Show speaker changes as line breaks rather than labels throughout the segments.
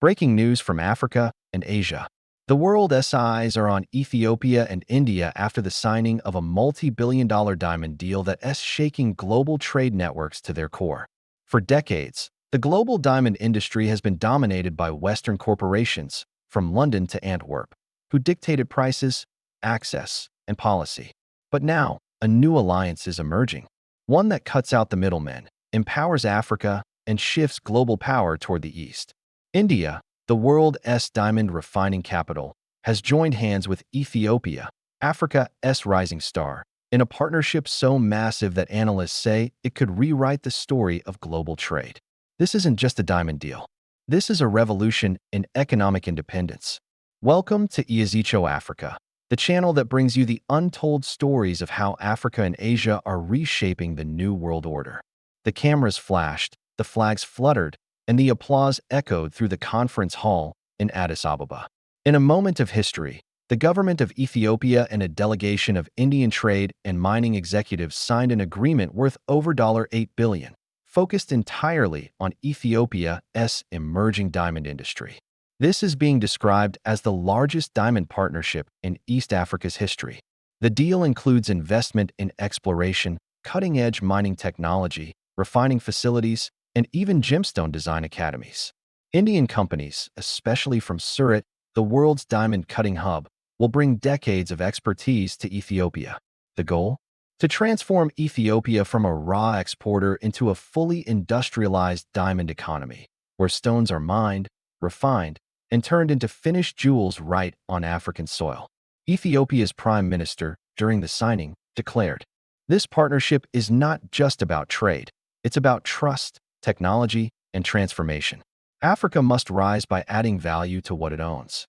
Breaking news from Africa and Asia. The world's eyes are on Ethiopia and India after the signing of a multi-billion-dollar diamond deal that's shaking global trade networks to their core. For decades, the global diamond industry has been dominated by Western corporations, from London to Antwerp, who dictated prices, access, and policy. But now, a new alliance is emerging, one that cuts out the middlemen, empowers Africa, and shifts global power toward the East. India, the world's diamond refining capital, has joined hands with Ethiopia, Africa's rising star, in a partnership so massive that analysts say it could rewrite the story of global trade. This isn't just a diamond deal. This is a revolution in economic independence. Welcome to Geopolitical Africa, the channel that brings you the untold stories of how Africa and Asia are reshaping the new world order. The cameras flashed, the flags fluttered, and the applause echoed through the conference hall in Addis Ababa. In a moment of history, the government of Ethiopia and a delegation of Indian trade and mining executives signed an agreement worth over $8 billion, focused entirely on Ethiopia's emerging diamond industry. This is being described as the largest diamond partnership in East Africa's history. The deal includes investment in exploration, cutting-edge mining technology, refining facilities, and even gemstone design academies. Indian companies, especially from Surat, the world's diamond-cutting hub, will bring decades of expertise to Ethiopia. The goal? To transform Ethiopia from a raw exporter into a fully industrialized diamond economy, where stones are mined, refined, and turned into finished jewels right on African soil. Ethiopia's prime minister, during the signing, declared, "This partnership is not just about trade, it's about trust, technology, and transformation. Africa must rise by adding value to what it owns."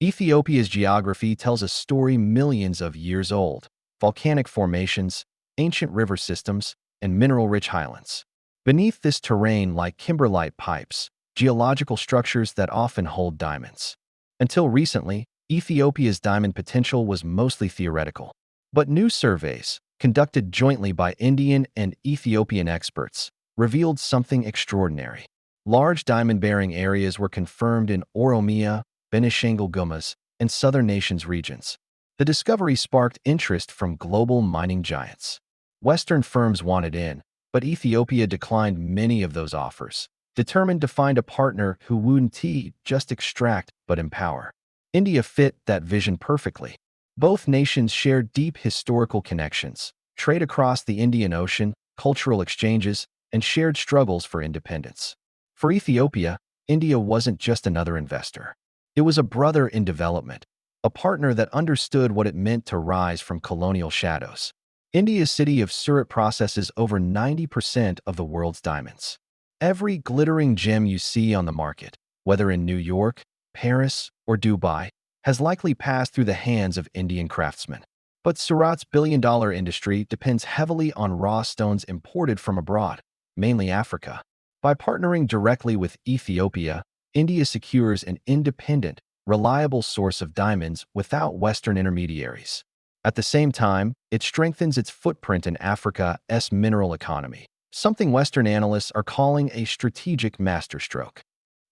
Ethiopia's geography tells a story millions of years old: volcanic formations, ancient river systems, and mineral-rich highlands. Beneath this terrain lie kimberlite pipes, geological structures that often hold diamonds. Until recently, Ethiopia's diamond potential was mostly theoretical. But new surveys, conducted jointly by Indian and Ethiopian experts, revealed something extraordinary. Large diamond-bearing areas were confirmed in Oromia, Benishangul Gumuz, and southern nations regions. The discovery sparked interest from global mining giants. Western firms wanted in, but Ethiopia declined many of those offers, determined to find a partner who wouldn't just extract but empower. India fit that vision perfectly. Both nations share deep historical connections, trade across the Indian Ocean, cultural exchanges, and shared struggles for independence. For Ethiopia, India wasn't just another investor. It was a brother in development, a partner that understood what it meant to rise from colonial shadows. India's city of Surat processes over 90% of the world's diamonds. Every glittering gem you see on the market, whether in New York, Paris, or Dubai, has likely passed through the hands of Indian craftsmen. But Surat's billion-dollar industry depends heavily on raw stones imported from abroad, mainly Africa. By partnering directly with Ethiopia, India secures an independent, reliable source of diamonds without Western intermediaries. At the same time, it strengthens its footprint in Africa's mineral economy, something Western analysts are calling a strategic masterstroke.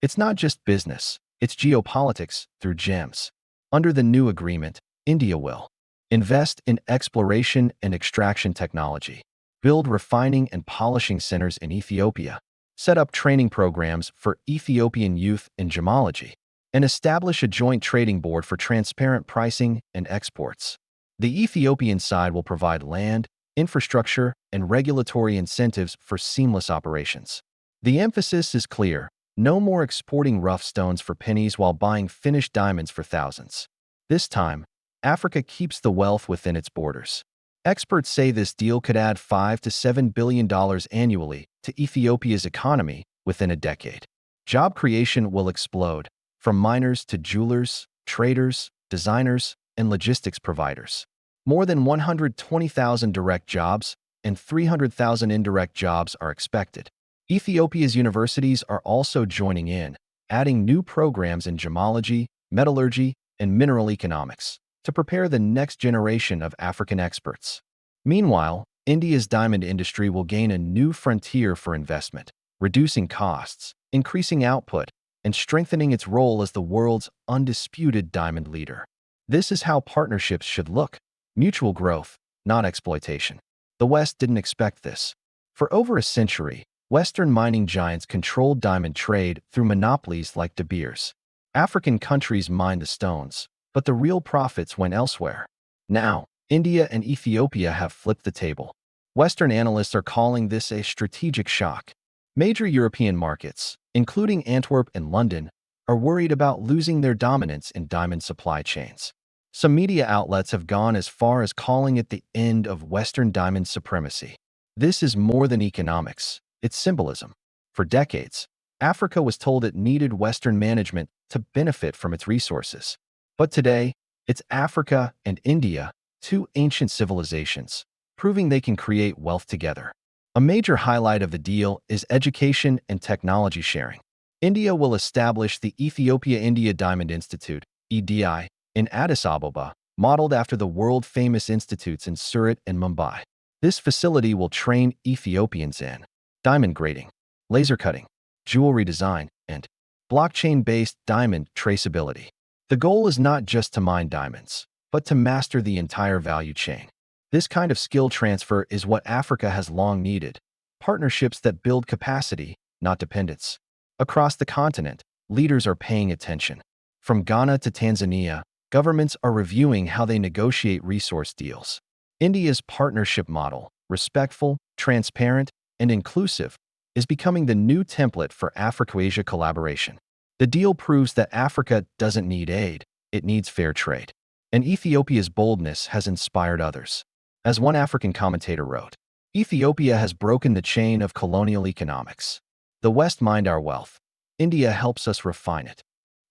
It's not just business, it's geopolitics through gems. Under the new agreement, India will invest in exploration and extraction technology, build refining and polishing centers in Ethiopia, set up training programs for Ethiopian youth in gemology, and establish a joint trading board for transparent pricing and exports. The Ethiopian side will provide land, infrastructure, and regulatory incentives for seamless operations. The emphasis is clear: no more exporting rough stones for pennies while buying finished diamonds for thousands. This time, Africa keeps the wealth within its borders. Experts say this deal could add $5 to $7 billion annually to Ethiopia's economy within a decade. Job creation will explode, from miners to jewelers, traders, designers, and logistics providers. More than 120,000 direct jobs and 300,000 indirect jobs are expected. Ethiopia's universities are also joining in, adding new programs in gemology, metallurgy, and mineral economics to prepare the next generation of African experts. Meanwhile, India's diamond industry will gain a new frontier for investment, reducing costs, increasing output, and strengthening its role as the world's undisputed diamond leader. This is how partnerships should look: mutual growth, not exploitation. The West didn't expect this. For over a century, Western mining giants controlled diamond trade through monopolies like De Beers. African countries mined the stones, but the real profits went elsewhere. Now, India and Ethiopia have flipped the table. Western analysts are calling this a strategic shock. Major European markets, including Antwerp and London, are worried about losing their dominance in diamond supply chains. Some media outlets have gone as far as calling it the end of Western diamond supremacy. This is more than economics, it's symbolism. For decades, Africa was told it needed Western management to benefit from its resources. But today, it's Africa and India, two ancient civilizations, proving they can create wealth together. A major highlight of the deal is education and technology sharing. India will establish the Ethiopia-India Diamond Institute, EDI, in Addis Ababa, modeled after the world-famous institutes in Surat and Mumbai. This facility will train Ethiopians in diamond grading, laser cutting, jewelry design, and blockchain-based diamond traceability. The goal is not just to mine diamonds, but to master the entire value chain. This kind of skill transfer is what Africa has long needed: partnerships that build capacity, not dependence. Across the continent, leaders are paying attention. From Ghana to Tanzania, governments are reviewing how they negotiate resource deals. India's partnership model, respectful, transparent, and inclusive, is becoming the new template for Africa-Asia collaboration. The deal proves that Africa doesn't need aid, it needs fair trade. And Ethiopia's boldness has inspired others. As one African commentator wrote, Ethiopia has broken the chain of colonial economics. The West mined our wealth. India helps us refine it.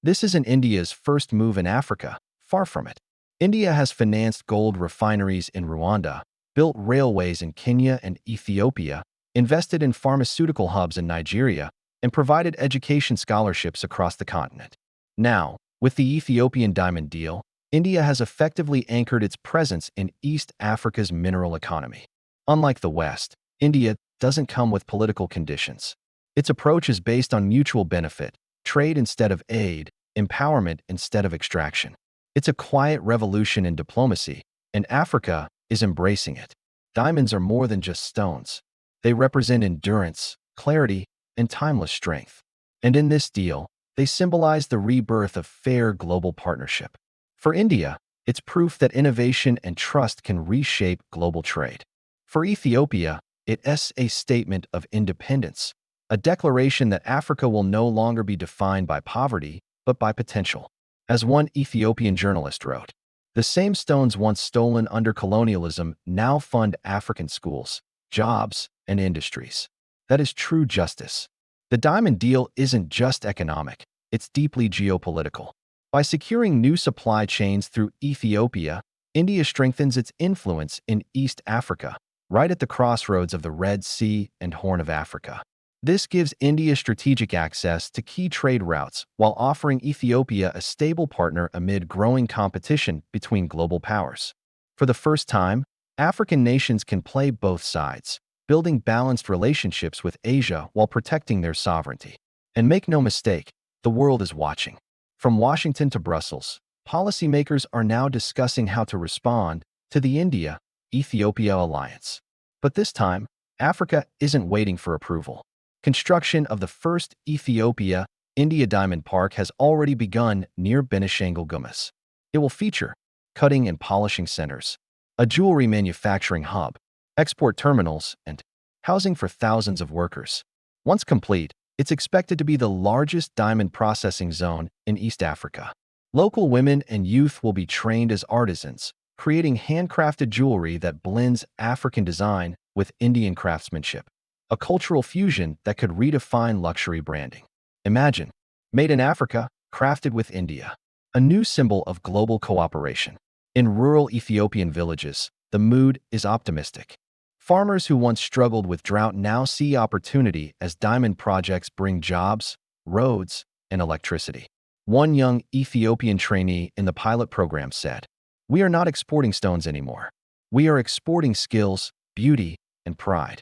This isn't India's first move in Africa, far from it. India has financed gold refineries in Rwanda, built railways in Kenya and Ethiopia, invested in pharmaceutical hubs in Nigeria, and provided education scholarships across the continent. Now, with the Ethiopian diamond deal, India has effectively anchored its presence in East Africa's mineral economy. Unlike the West, India doesn't come with political conditions. Its approach is based on mutual benefit, trade instead of aid, empowerment instead of extraction. It's a quiet revolution in diplomacy, and Africa is embracing it. Diamonds are more than just stones. They represent endurance, clarity, and timeless strength. And in this deal, they symbolize the rebirth of fair global partnership. For India, it's proof that innovation and trust can reshape global trade. For Ethiopia, it's a statement of independence, a declaration that Africa will no longer be defined by poverty, but by potential. As one Ethiopian journalist wrote, the same stones once stolen under colonialism now fund African schools, jobs, and industries. That is true justice. The diamond deal isn't just economic, it's deeply geopolitical. By securing new supply chains through Ethiopia, India strengthens its influence in East Africa, right at the crossroads of the Red Sea and Horn of Africa. This gives India strategic access to key trade routes while offering Ethiopia a stable partner amid growing competition between global powers. For the first time, African nations can play both sides, building balanced relationships with Asia while protecting their sovereignty. And make no mistake, the world is watching. From Washington to Brussels, policymakers are now discussing how to respond to the India-Ethiopia alliance. But this time, Africa isn't waiting for approval. Construction of the first Ethiopia-India Diamond Park has already begun near Benishangul Gumuz. It will feature cutting and polishing centers, a jewelry manufacturing hub, export terminals, and housing for thousands of workers. Once complete, it's expected to be the largest diamond processing zone in East Africa. Local women and youth will be trained as artisans, creating handcrafted jewelry that blends African design with Indian craftsmanship, a cultural fusion that could redefine luxury branding. Imagine, made in Africa, crafted with India, a new symbol of global cooperation. In rural Ethiopian villages, the mood is optimistic. Farmers who once struggled with drought now see opportunity as diamond projects bring jobs, roads, and electricity. One young Ethiopian trainee in the pilot program said, "We are not exporting stones anymore. We are exporting skills, beauty, and pride."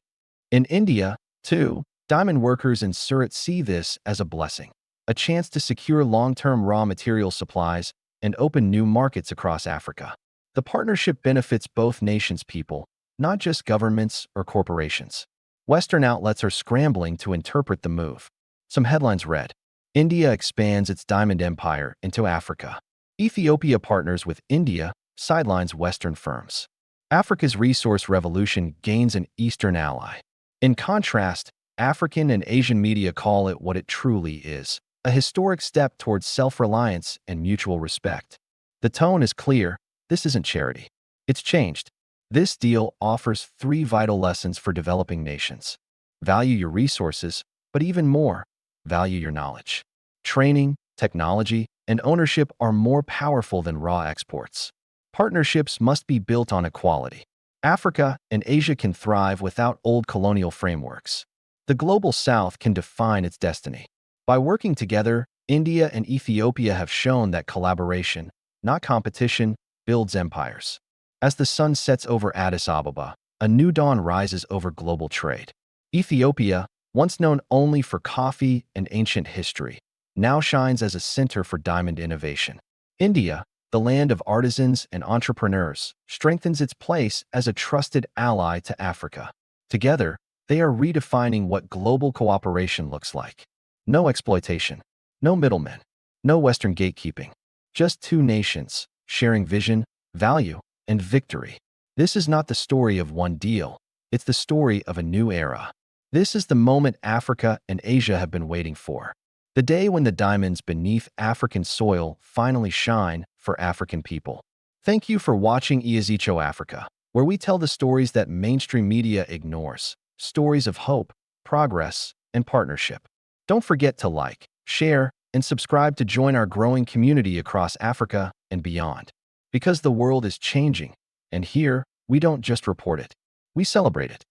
In India, too, diamond workers in Surat see this as a blessing. a chance to secure long-term raw material supplies and open new markets across Africa. The partnership benefits both nations' people, not just governments or corporations. Western outlets are scrambling to interpret the move. Some headlines read, India expands its diamond empire into Africa. Ethiopia partners with India, sidelines Western firms. Africa's resource revolution gains an Eastern ally. In contrast, African and Asian media call it what it truly is, a historic step towards self-reliance and mutual respect. The tone is clear. This isn't charity. It's changed. This deal offers 3 vital lessons for developing nations. Value your resources, but even more, value your knowledge. Training, technology, and ownership are more powerful than raw exports. Partnerships must be built on equality. Africa and Asia can thrive without old colonial frameworks. The global South can define its destiny. By working together, India and Ethiopia have shown that collaboration, not competition, builds empires. As the sun sets over Addis Ababa, a new dawn rises over global trade. Ethiopia, once known only for coffee and ancient history, now shines as a center for diamond innovation. India, the land of artisans and entrepreneurs, strengthens its place as a trusted ally to Africa. Together, they are redefining what global cooperation looks like. No exploitation, no middlemen, no Western gatekeeping. Just 2 nations, sharing vision, value, and victory. This is not the story of one deal. It's the story of a new era. This is the moment Africa and Asia have been waiting for. The day when the diamonds beneath African soil finally shine for African people. Thank you for watching Geopolitical Africa, where we tell the stories that mainstream media ignores. Stories of hope, progress, and partnership. Don't forget to like, share, and subscribe to join our growing community across Africa and beyond. Because the world is changing, and here, we don't just report it, we celebrate it.